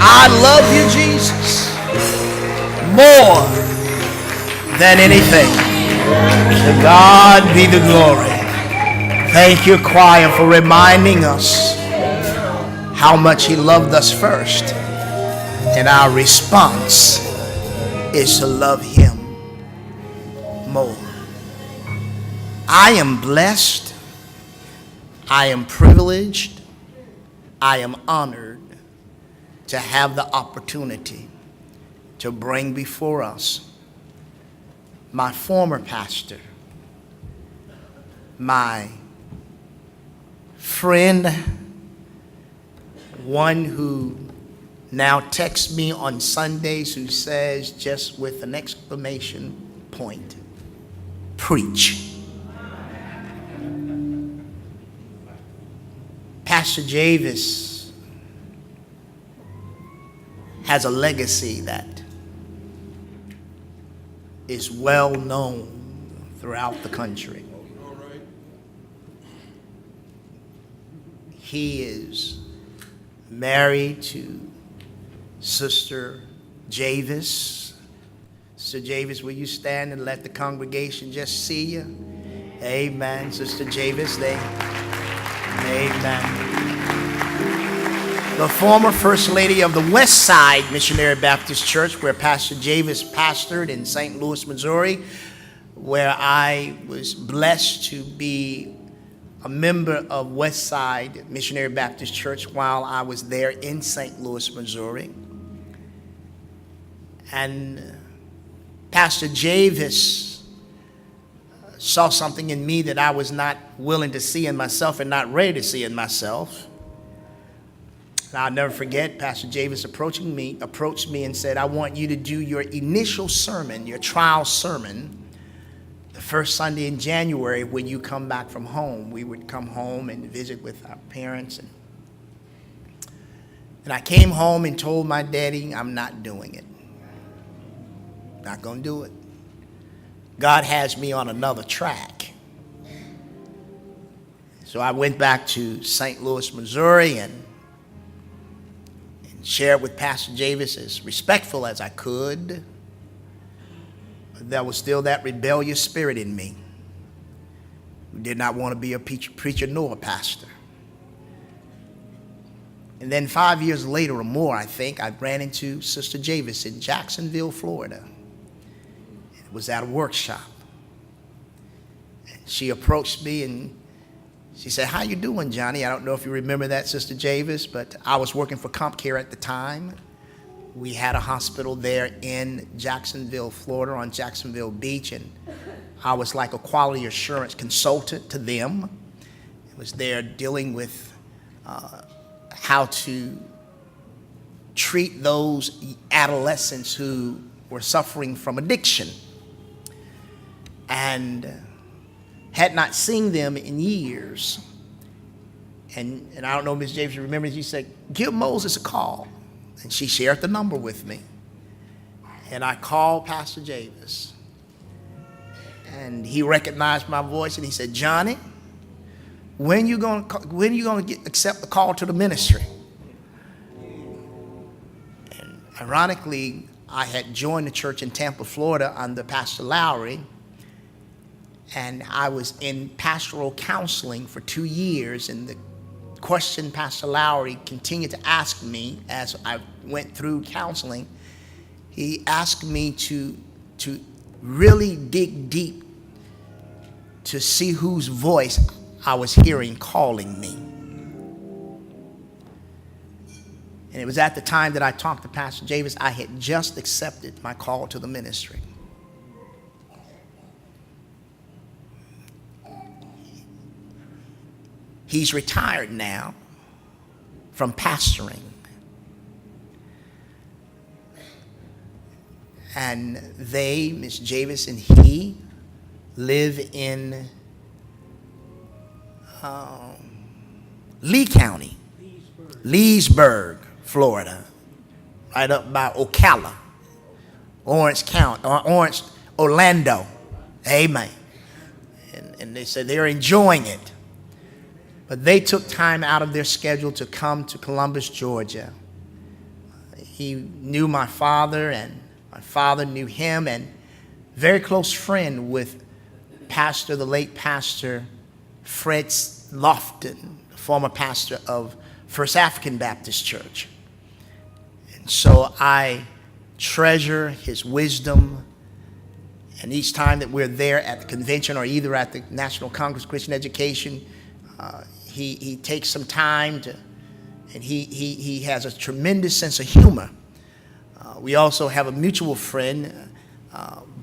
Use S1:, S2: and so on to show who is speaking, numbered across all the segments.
S1: I love you, Jesus, more than anything. To God be the glory. Thank you, choir, for reminding us how much he loved us first. And our response is to love him more. I am blessed. I am privileged. I am honored to have the opportunity to bring before us my former pastor, my friend, one who now texts me on Sundays, who says, just with an exclamation point, preach. Pastor JAVIS has a legacy that is well known throughout the country. He is married to Sister JAVIS. Sister JAVIS, will you stand and let the congregation just see you? Amen. Sister JAVIS, amen. The former First Lady of the West Side Missionary Baptist Church, where Pastor JAVIS pastored in St. Louis, Missouri, where I was blessed to be a member of West Side Missionary Baptist Church while I was there in St. Louis, Missouri. And Pastor JAVIS saw something in me that I was not willing to see in myself and not ready to see in myself. And I'll never forget Pastor JAVIS approached me and said, I want you to do your initial sermon, your trial sermon, the first Sunday in January when you come back from home. We would come home and visit with our parents. And I came home and told my daddy, I'm not doing it. Not going to do it. God has me on another track. So I went back to St. Louis, Missouri, and shared with Pastor JAVIS as respectful as I could. There was still that rebellious spirit in me who did not want to be a preacher nor a pastor. And then 5 years later or more, I think, I ran into Sister JAVIS in Jacksonville, Florida. It was at a workshop. And she approached me and she said, how you doing, Johnny? I don't know if you remember that, Sister JAVIS, but I was working for Comp Care at the time. We had a hospital there in Jacksonville, Florida, on Jacksonville Beach, and I was like a quality assurance consultant to them. I was there dealing with how to treat those adolescents who were suffering from addiction, and had not seen them in years. And I don't know, Ms. James, you remember, she said, give Moses a call. And she shared the number with me. And I called Pastor JAVIS. And he recognized my voice and he said, Johnny, when you gonna accept the call to the ministry? And ironically, I had joined the church in Tampa, Florida under Pastor Lowry. And I was in pastoral counseling for 2 years, and the question Pastor Lowry continued to ask me as I went through counseling, he asked me to really dig deep to see whose voice I was hearing calling me. And it was at the time that I talked to Pastor JAVIS, I had just accepted my call to the ministry. He's retired now from pastoring. And they, Ms. JAVIS and he, live in Lee County, Leesburg, Florida, right up by Ocala, Orange County, Orange, Orlando. Amen. And they said they're enjoying it. But they took time out of their schedule to come to Columbus, Georgia. He knew my father, and my father knew him, and very close friend with the late pastor Fred Lofton, former pastor of First African Baptist Church. And so I treasure his wisdom. And each time that we're there at the convention or either at the National Congress of Christian Education, he takes some time to, and he has a tremendous sense of humor. We also have a mutual friend,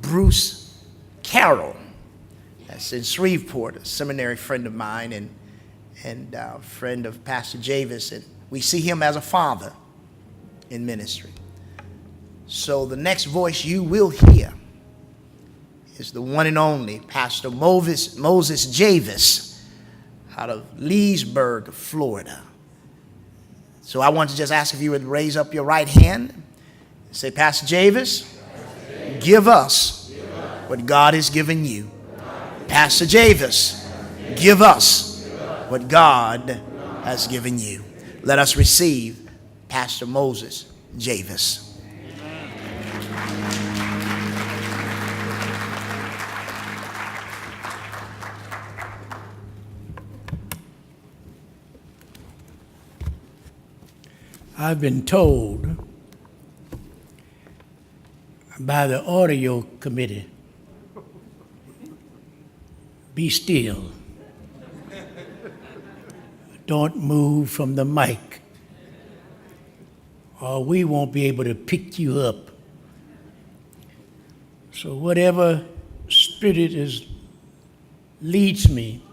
S1: Bruce Carroll, that's in Shreveport, a seminary friend of mine and friend of Pastor JAVIS, and we see him as a father in ministry. So the next voice you will hear is the one and only Pastor Moses JAVIS out of Leesburg, Florida. So I want to just ask if you would raise up your right hand and say, Pastor JAVIS, give us what God has given you. Pastor JAVIS, give us what God has given you. Let us receive Pastor Moses JAVIS.
S2: I've been told by the audio committee, be still. Don't move from the mic, or we won't be able to pick you up. So whatever spirit leads me,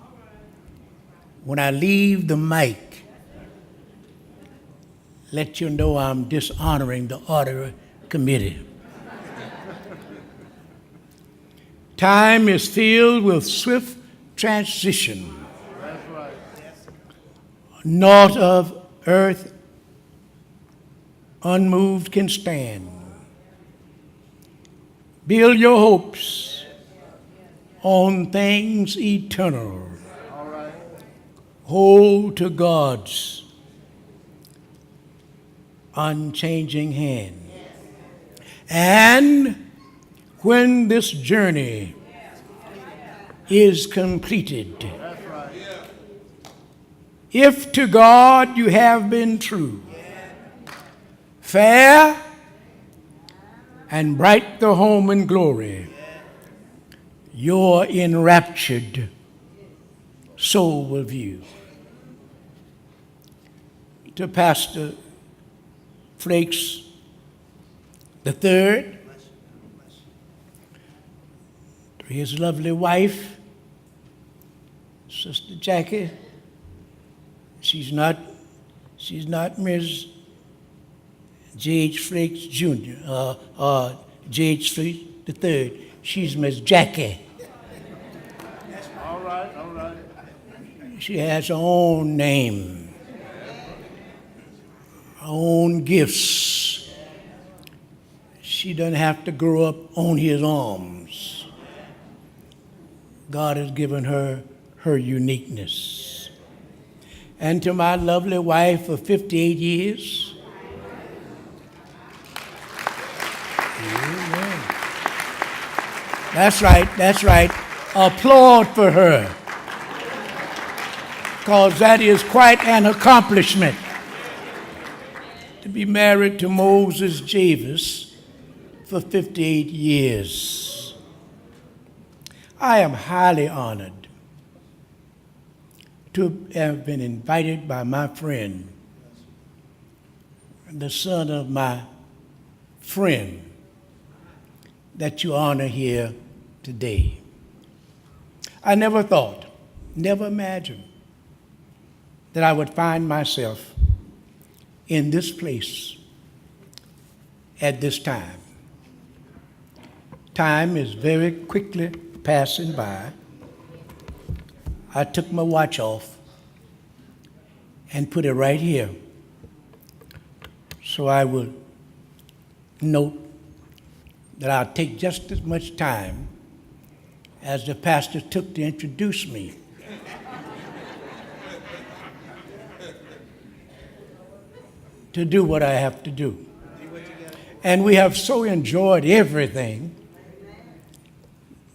S2: when I leave the mic, let you know I'm dishonoring the audio committee. Time is filled with swift transition. Naught of earth unmoved can stand. Build your hopes on things eternal. Hold to God's unchanging hand. And when this journey is completed, if to God you have been true, fair and bright the home and glory, your enraptured soul will view. To Pastor Frakes the third, to his lovely wife, Sister Jackie. She's not Ms. J.H. Frakes Jr. J.H. Frakes the third. She's Miss Jackie.
S3: All right.
S2: She has her own name, her own gifts. She doesn't have to grow up on his arms. God has given her her uniqueness. And to my lovely wife of 58 years, amen. That's right. Applaud for her, because that is quite an accomplishment. To be married to Moses JAVIS for 58 years. I am highly honored to have been invited by my friend, the son of my friend, that you honor here today. I never thought, never imagined that I would find myself in this place at this time. Time is very quickly passing by. I took my watch off and put it right here so I will note that I'll take just as much time as the pastor took to introduce me. To do what I have to do. And we have so enjoyed everything.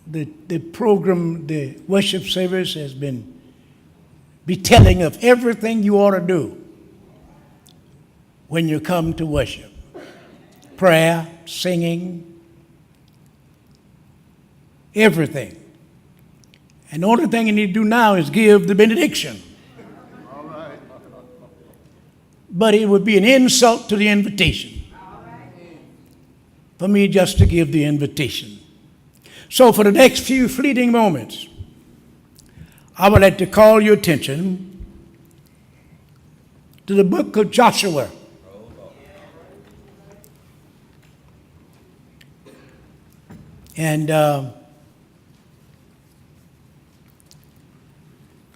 S2: The program, the worship service has be telling of everything you ought to do when you come to worship. Prayer, singing, everything. And the only thing you need to do now is give the benediction.
S3: All right.
S2: But it would be an insult to the invitation for me just to give the invitation. So for the next few fleeting moments, I would like to call your attention to the book of Joshua. And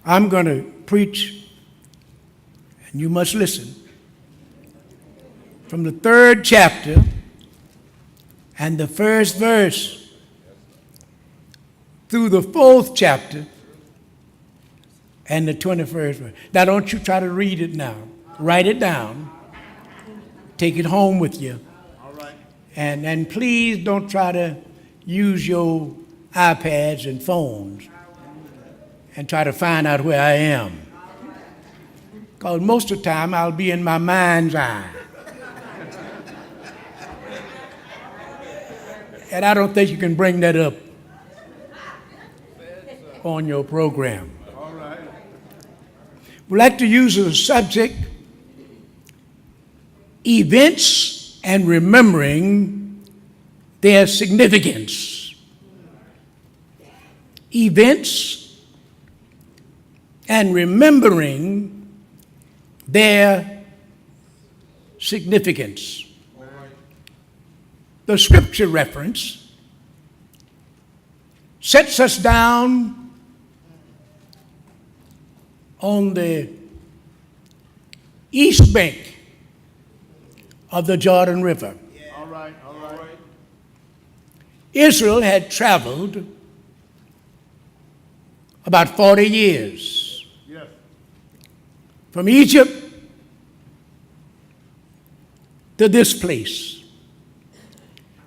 S2: I'm going to preach, and you must listen, from the 3rd chapter and the 1st verse through the 4th chapter and the 21st verse. Now, don't you try to read it now. Write it down. Take it home with you.
S3: All right.
S2: And please don't try to use your iPads and phones and try to find out where I am. Because most of the time I'll be in my mind's eye. And I don't think you can bring that up on your program.
S3: All right.
S2: We'd like to use as a subject events and remembering their significance. Events and remembering their significance. The scripture reference sets us down on the east bank of the Jordan River.
S3: All right. All right.
S2: Israel had traveled about 40 years
S3: Yes.
S2: from Egypt to this place.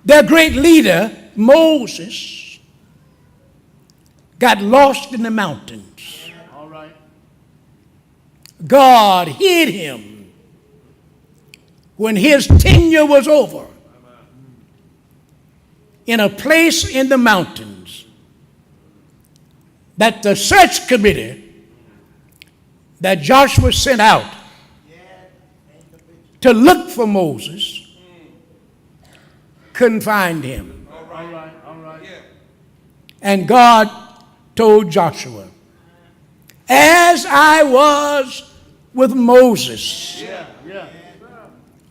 S2: Their great leader, Moses, got lost in the mountains.
S3: All right.
S2: God hid him when his tenure was over in a place in the mountains that the search committee that Joshua sent out to look for Moses couldn't find him.
S3: All right. All right.
S2: And God told Joshua, as I was with Moses,
S3: Yeah. Yeah.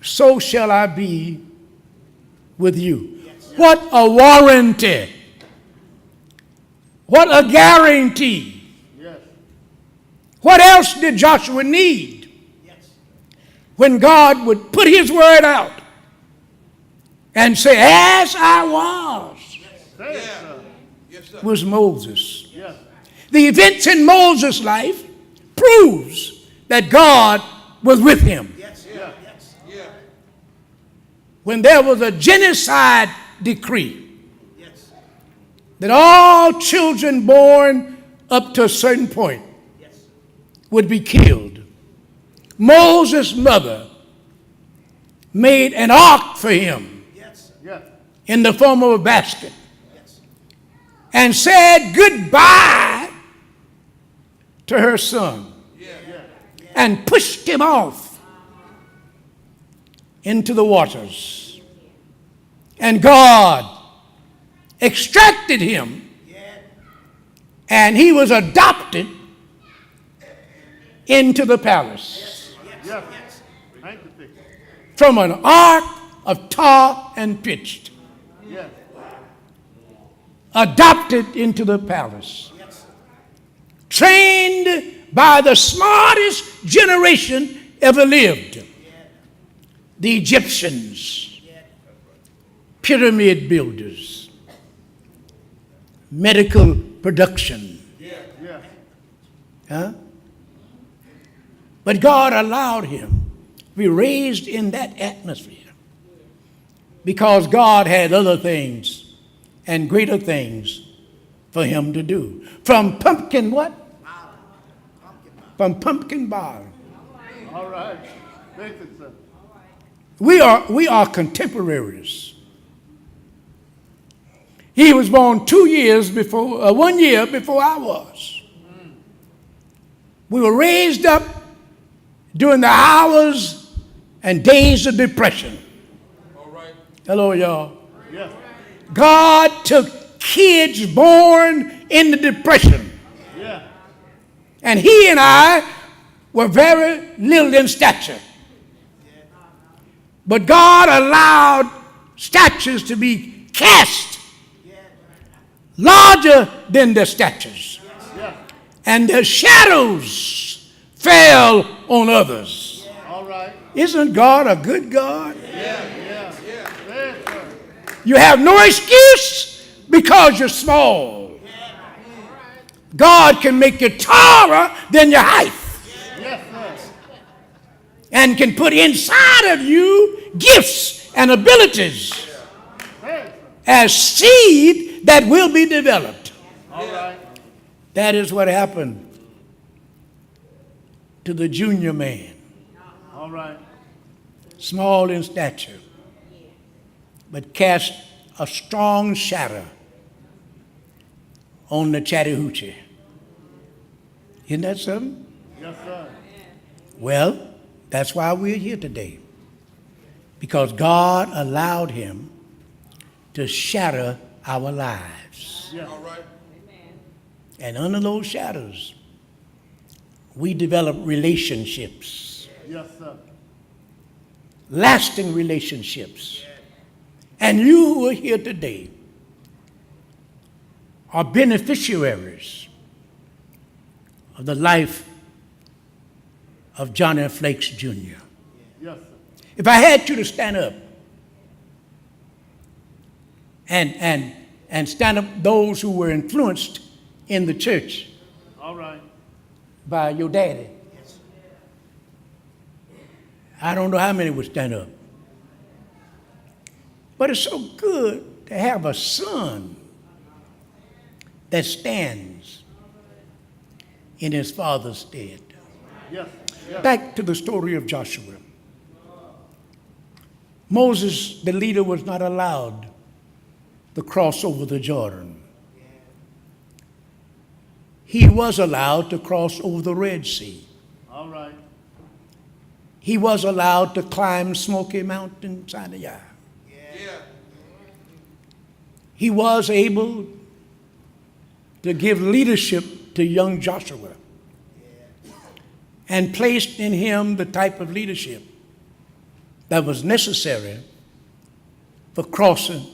S2: so shall I be with you. What a warranty. What a guarantee.
S3: Yes.
S2: What else did Joshua need? When God would put his word out and say, as I was,
S3: Say it, sir.
S2: was Moses.
S3: Yes.
S2: The events in Moses' life proves that God was with him.
S3: Yeah.
S2: When there was a genocide decree that all children born up to a certain point would be killed, Moses' mother made an ark for him
S3: Yeah.
S2: in the form of a basket and said goodbye to her son and pushed him off into the waters. And God extracted him, and he was adopted into the palace
S3: Yes. Thank you, Victor.
S2: from an ark of tar and pitch,
S3: Yes.
S2: adopted into the palace, trained by the smartest generation ever lived, the Egyptians, pyramid builders, medical production.
S3: Yeah.
S2: Huh? But God allowed him to be raised in that atmosphere because God had other things and greater things for him to do. From pumpkin what? From pumpkin bottom.
S3: All right. Thank you, sir.
S2: We are contemporaries. He was born 1 year before I was. We were raised up during the hours and days of depression.
S4: All right.
S2: Hello, y'all.
S3: Yes.
S2: God took kids born in the depression,
S3: Yeah.
S2: and he and I were very little in stature. But God allowed statues to be cast larger than their statures,
S3: Yeah.
S2: and their shadows fell on others.
S3: All right.
S2: Isn't God a good God?
S3: Yeah. Thank you, sir.
S2: You have no excuse because you're small. God can make you taller than your height
S3: Yes, sir.
S2: and can put inside of you gifts and abilities
S3: Thank you.
S2: as seed that will be developed.
S3: All right.
S2: That is what happened to the junior man,
S3: All right.
S2: small in stature, but cast a strong shadow on the Chattahoochee. Isn't that something?
S3: Yes, sir.
S2: Well, that's why we're here today. Because God allowed him to shatter our lives.
S3: Yes.
S4: All right.
S2: And under those shadows, we develop relationships,
S3: Yes, sir.
S2: lasting relationships. And you who are here today are beneficiaries of the life of Johnny Flakes Jr.
S3: Yes, sir.
S2: If I had you to stand up and stand up those who were influenced in the church
S3: All right.
S2: by your daddy, I don't know how many would stand up. But it's so good to have a son that stands in his father's stead.
S3: Yes. Yes.
S2: Back to the story of Joshua. Moses, the leader, was not allowed to cross over the Jordan. He was allowed to cross over the Red Sea.
S3: All right.
S2: He was allowed to climb Smoky Mountain, Sinai.
S4: Yeah.
S2: He was able to give leadership to young Joshua and placed in him the type of leadership that was necessary for crossing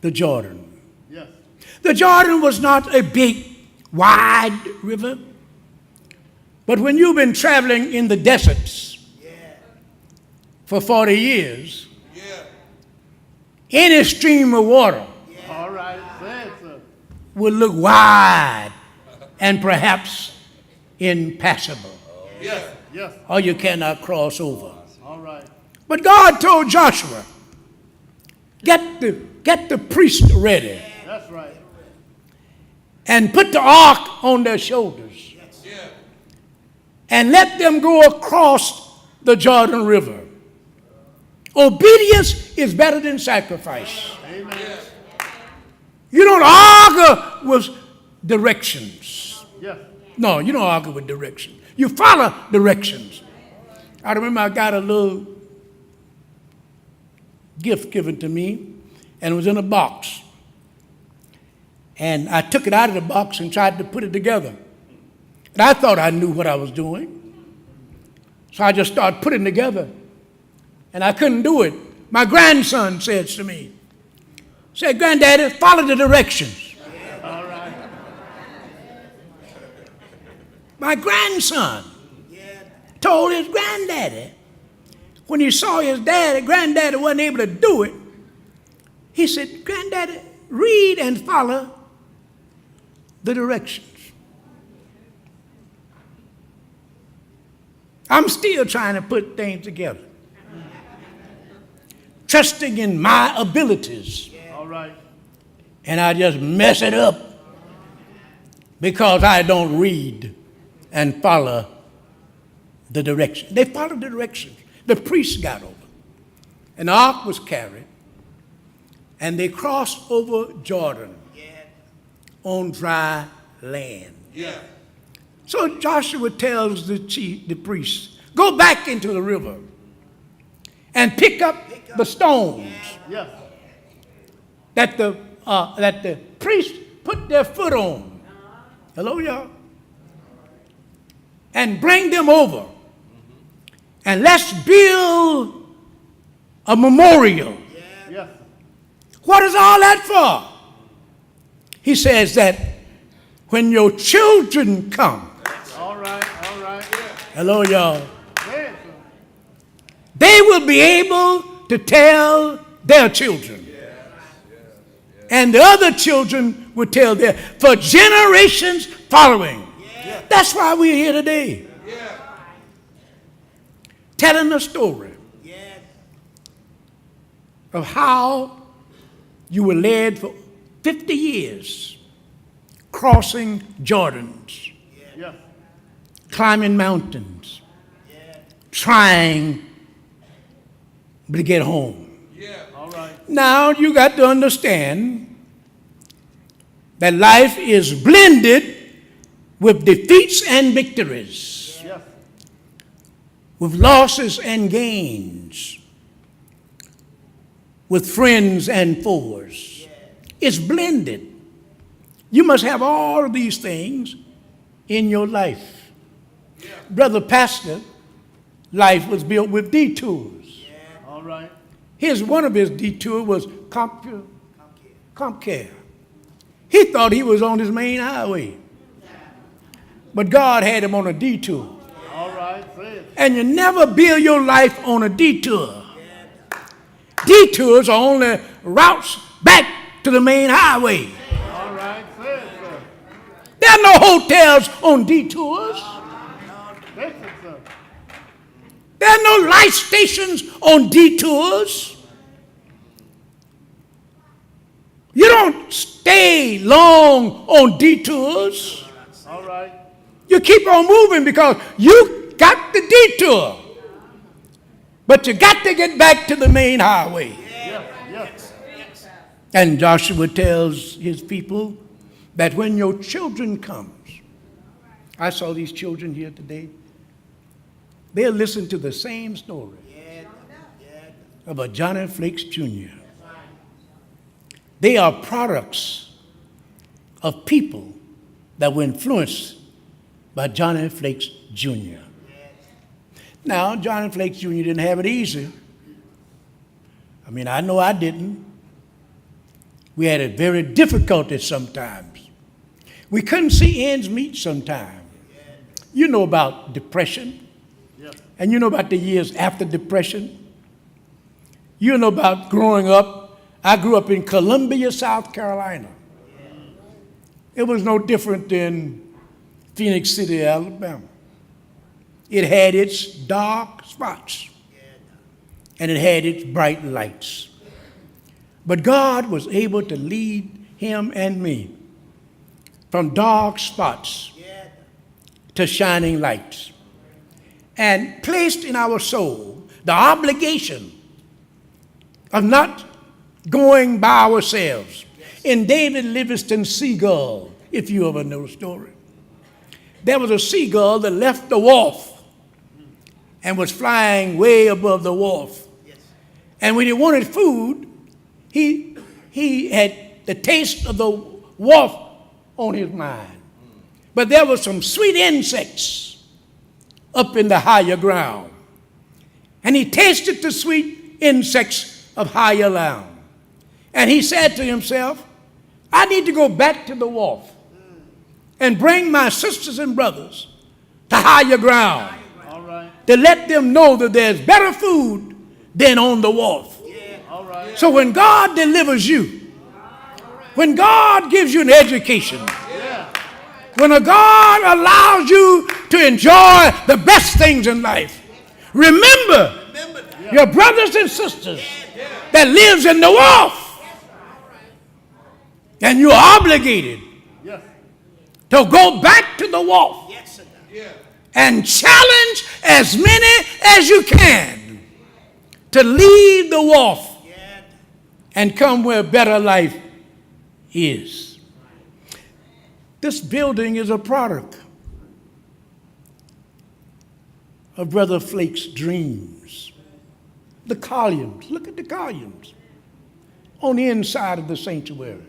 S2: the Jordan.
S3: Yes.
S2: The Jordan was not a big, wide river, but when you've been traveling in the deserts for 40 years,
S4: Yeah.
S2: any stream of water
S3: All right. Say it, sir.
S2: would look wide and perhaps impassable,
S4: Yeah.
S3: Yes.
S2: or you cannot cross over.
S3: All right.
S2: But God told Joshua, get the priest ready
S3: That's right.
S2: and put the ark on their shoulders
S4: Yeah.
S2: and let them go across the Jordan River. Obedience is better than sacrifice.
S3: Amen.
S2: You don't argue with directions.
S3: Yes.
S2: No, you don't argue with directions. You follow directions. I remember I got a little gift given to me, and it was in a box. And I took it out of the box and tried to put it together. And I thought I knew what I was doing. So I just started putting it together. And I couldn't do it. My grandson said to me, said, "Granddaddy, follow the directions."
S3: All right.
S2: My grandson told his granddaddy, when he saw his granddaddy wasn't able to do it, he said, "Granddaddy, read and follow the directions." I'm still trying to put things together. trusting in my abilities,
S3: All right.
S2: and I just mess it up because I don't read and follow the direction. They followed the directions. The priests got over, and the ark was carried, and they crossed over Jordan on dry land. So Joshua tells the priests, go back into the river and pick up the stones
S3: Yes.
S2: that the priests put their foot on. Hello, y'all. And bring them over. And let's build a memorial.
S3: Yes.
S2: What is all that for? He says that when your children come,
S3: All right. All right.
S2: hello, y'all,
S3: Say it, sir.
S2: they will be able to tell their children. And the other children will tell their, for generations following. That's why we're here today. Telling a story of how you were led for 50 years crossing Jordans,
S3: Yes.
S2: climbing mountains, trying to get home.
S3: All right.
S2: Now you got to understand that life is blended with defeats and victories,
S3: Yes.
S2: with losses and gains, with friends and foes. It's blended. You must have all of these things in your life. Brother Pastor, life was built with detours.
S3: All right.
S2: One of his detours was Comcare. He thought he was on his main highway. But God had him on a detour.
S3: All right. Say it.
S2: And you never build your life on a detour. Detours are only routes back to the main highway.
S3: All right. Say it, sir.
S2: There are no hotels on detours.
S3: Say it, sir.
S2: There are no light stations on detours. You don't stay long on detours.
S3: All right.
S2: You keep on moving because you got the detour. But you got to get back to the main highway.
S3: Yes. Yes.
S2: And Joshua tells his people that when your children comes, I saw these children here today, they'll listen to the same story of a Johnny Flakes Jr. They are products of people that were influenced by Johnny Flakes Jr. Now, Johnny Flakes Jr. didn't have it easy. I mean, I know I didn't. We had it very difficult sometimes. We couldn't see ends meet sometimes. You know about depression.
S3: Yes.
S2: And you know about the years after depression. You know about growing up. I grew up in Columbia, South Carolina. It was no different than Phoenix City, Alabama. It had its dark spots, and it had its bright lights. But God was able to lead him and me from dark spots to shining lights, and placed in our soul the obligation of not going by ourselves. In David Livingstone's Seagull, if you ever know the story, there was a seagull that left the wharf and was flying way above the wharf. And when he wanted food, he had the taste of the wharf on his mind. But there were some sweet insects up in the higher ground. And he tasted the sweet insects of higher ground. And he said to himself, I need to go back to the wharf and bring my sisters and brothers to higher ground,
S3: All right.
S2: to let them know that there's better food than on the wharf.
S3: All right.
S2: So when God delivers you, when God gives you an education,
S3: Yeah.
S2: when a God allows you to enjoy the best things in life, remember your brothers and sisters that lives in the wharf. And you're obligated
S3: Yes.
S2: to go back to the wharf and challenge as many as you can to leave the wharf and come where better life is. This building is a product of Brother Flake's dreams. The columns, look at the columns on the inside of the sanctuary.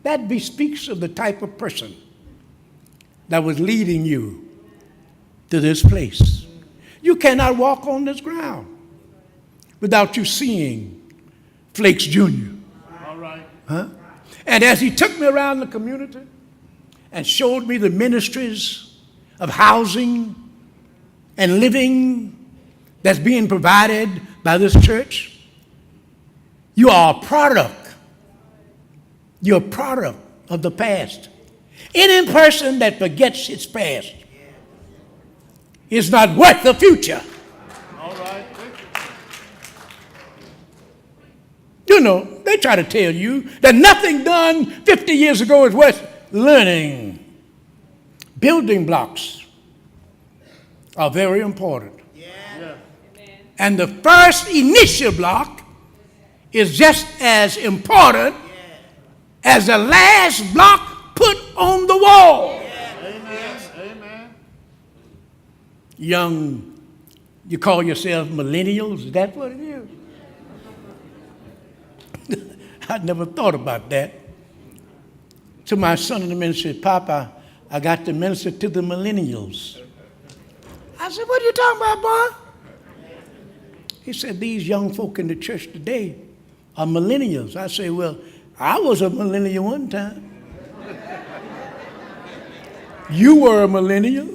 S2: That bespeaks of the type of person that was leading you to this place. You cannot walk on this ground without you seeing Flakes Jr.
S3: All right.
S2: Huh? And as he took me around the community and showed me the ministries of housing and living that's being provided by this church, you are a product. You're a product of the past. Any person that forgets its past is not worth the future.
S3: All right.
S2: You know, they try to tell you that nothing done 50 years ago is worth learning. Building blocks are very important.
S3: Yeah.
S2: And the first initial block is just as important as the last block put on the wall.
S3: Amen. Amen.
S2: Young, you call yourself millennials? Is that what it is? I never thought about that. To my son in the ministry, Papa, I got to minister to the millennials. I said, what are you talking about, boy? He said, these young folk in the church today are millennials. I said, well, I was a millennial one time. You were a millennial.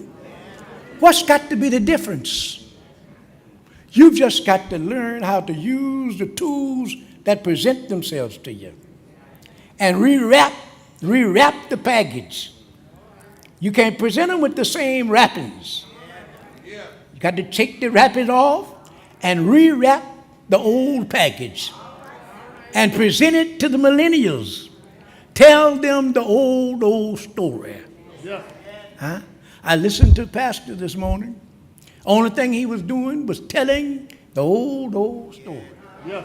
S2: What's got to be the difference? You've just got to learn how to use the tools that present themselves to you and rewrap the package. You can't present them with the same wrappings. You got to take the wrapping off and rewrap the old package and present it to the millennials. Tell them the old story.
S3: Yeah.
S2: Huh? I listened to the pastor this morning. Only thing he was doing was telling the old story
S3: Yeah.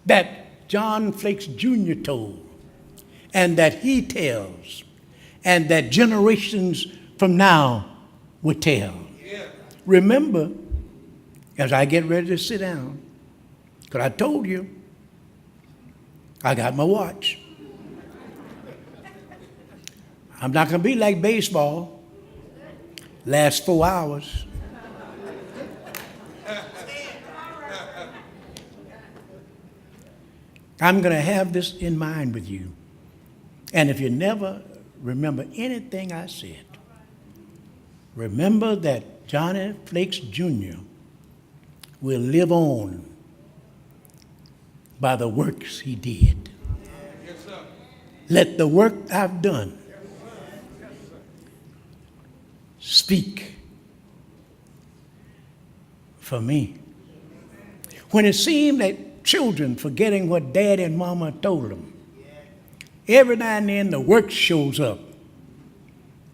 S2: that John Flakes Jr. told, and that he tells, and that generations from now would tell. Yeah. Remember, as I get ready to sit down, because I told you, I got my watch. I'm not going to be like baseball, last 4 hours. I'm going to have this in mind with you. And if you never remember anything I said, remember that Johnny Flakes Jr. will live on by the works he did. Yes, sir. Let the work I've done speak for me. When it seemed that children forgetting what dad and mama told them, every now and then the work shows up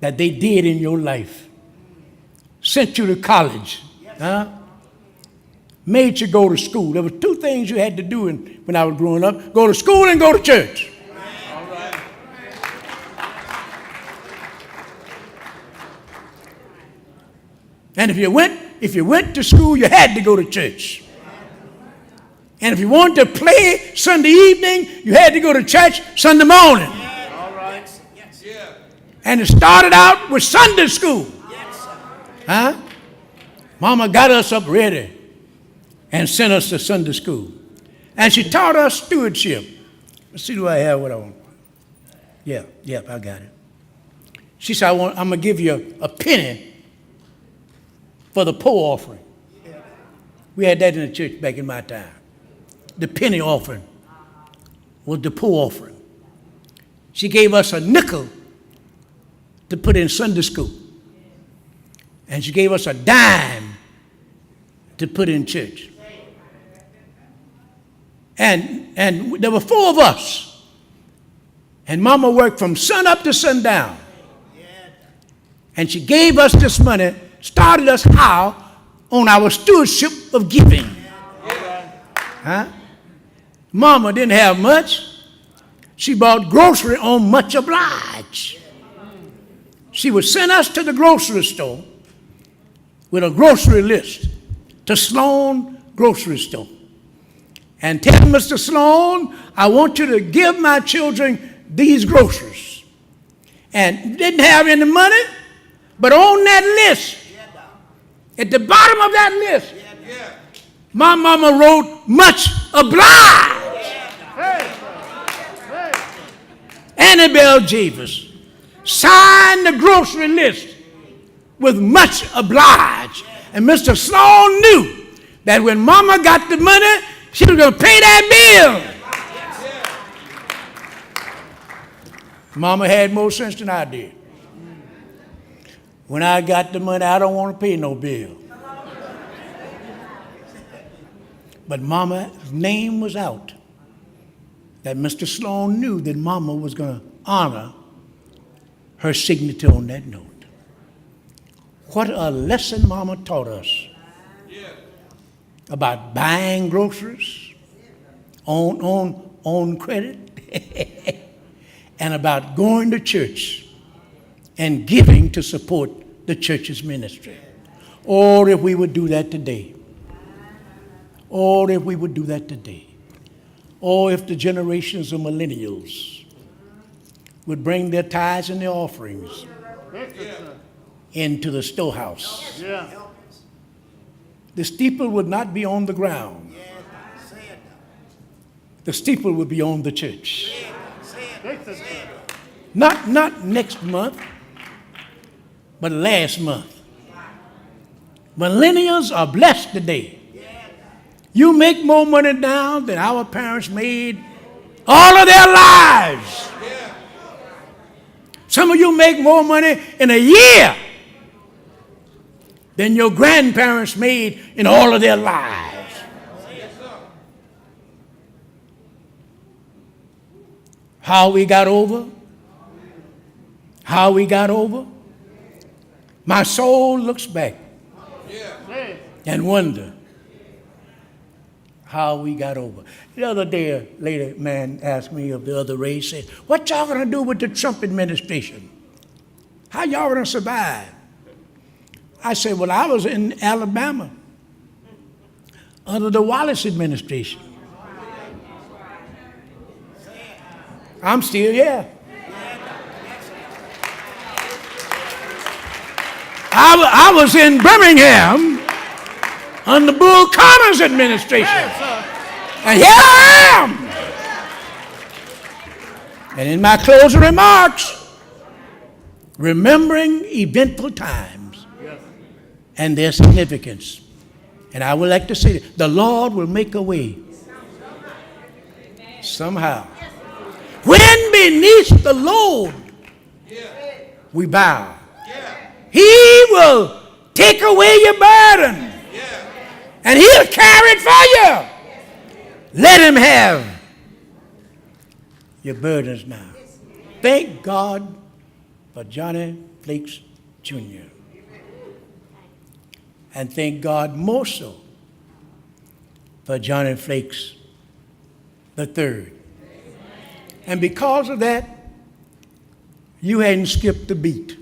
S2: that they did in your life. Sent you to college, huh? Made you go to school. There were two things you had to do when I was growing up: go to school and go to church.
S3: All right.
S2: And if you went to school, you had to go to church. And if you wanted to play Sunday evening, you had to go to church Sunday morning.
S3: All right.
S2: And it started out with Sunday school. Huh? Mama got us up ready and sent us to Sunday school. And she taught us stewardship. Let's see, do I have what I want? Yeah, I got it. She said, I'm going to give you a penny for the poor offering. We had that in the church back in my time. The penny offering was the poor offering. She gave us a nickel to put in Sunday school. And she gave us a dime to put in church. And there were 4 of us. And Mama worked from sun up to sundown. And she gave us this money, started us how on our stewardship of giving. Huh? Mama didn't have much. She bought grocery on Much Obliged. She would send us to the grocery store with a grocery list to Sloan Grocery Store and tell Mr. Sloan, I want you to give my children these groceries. And didn't have any money, but on that list, at the bottom of that list, my mama wrote Much Obliged. Annabelle Javis signed the grocery list with Much Obliged. And Mr. Sloan knew that when Mama got the money, she was going to pay that bill. Mama had more sense than I did. When I got the money, I don't want to pay no bill. But Mama's name was out. That Mr. Sloan knew that Mama was going to honor her signature on that note. What a lesson Mama taught us about buying groceries on credit and about going to church and giving to support the church's ministry. Or if we would do that today. Or if we would do that today. Or if the generations of millennials would bring their tithes and their offerings into the storehouse. The steeple would not be on the ground. The steeple would be on the church. Not next month, but last month. Millennials are blessed today. You make more money now than our parents made all of their lives. Some of you make more money in a year than your grandparents made in all of their lives. How we got over? How we got over? My soul looks back and wonders how we got over. The other day, a lady man asked me of the other race, said, what y'all gonna do with the Trump administration? How y'all gonna survive? I said, well, I was in Alabama under the Wallace administration. I'm still here. I was in Birmingham under Bull Connor's administration. And here I am. And in my closing remarks, remembering eventful times and their significance. And I would like to say that the Lord will make a way somehow. When beneath the load we bow, He will take away your burden. And He'll carry it for you. Let Him have your burdens now. Thank God for Johnny Flakes Jr. And thank God more so for Johnny Flakes III. And because of that, you hadn't skipped a beat.